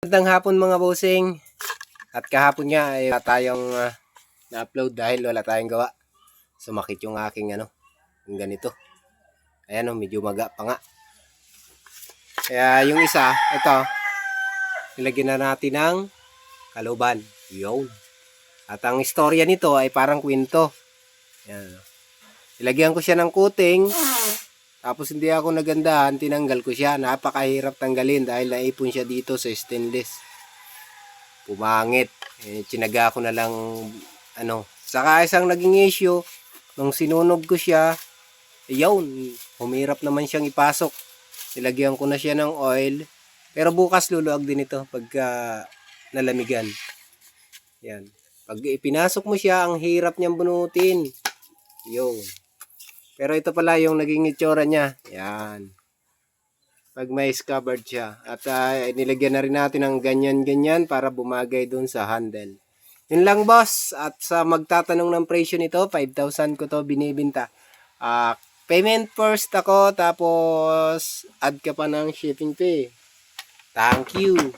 Magandang hapon mga bossing. At kahapon nga ay wala tayong na-upload dahil wala tayong gawa. Sumakit yung aking yung ganito. Ayan medyo maga pa nga. Kaya yung isa, ito, nilagyan na natin ng kaluban. Yun. At ang istorya nito ay parang kwento. Ayan. Ilagyan ko siya ng kuting. Tapos hindi ako nagandahan, tinanggal ko siya. Napakahirap tanggalin dahil naipon siya dito sa stainless. Pumangit. Tinaga ko na lang Saka isang naging issue, nung sinunog ko siya, yun, humirap naman siyang ipasok. Nilagyan ko na siya ng oil. Pero bukas luluag din ito pagka nalamigan. Yan. Pag ipinasok mo siya, ang hirap niyang bunutin. Yun. Pero ito pala yung naging itsura niya. Yan. Pag may covered siya. At nilagyan na rin natin ng ganyan-ganyan para bumagay dun sa handle. Yun lang boss. At sa magtatanong ng presyo nito, 5,000 ko to binibenta. Payment first ako, tapos add ka pa ng shipping fee. Thank you.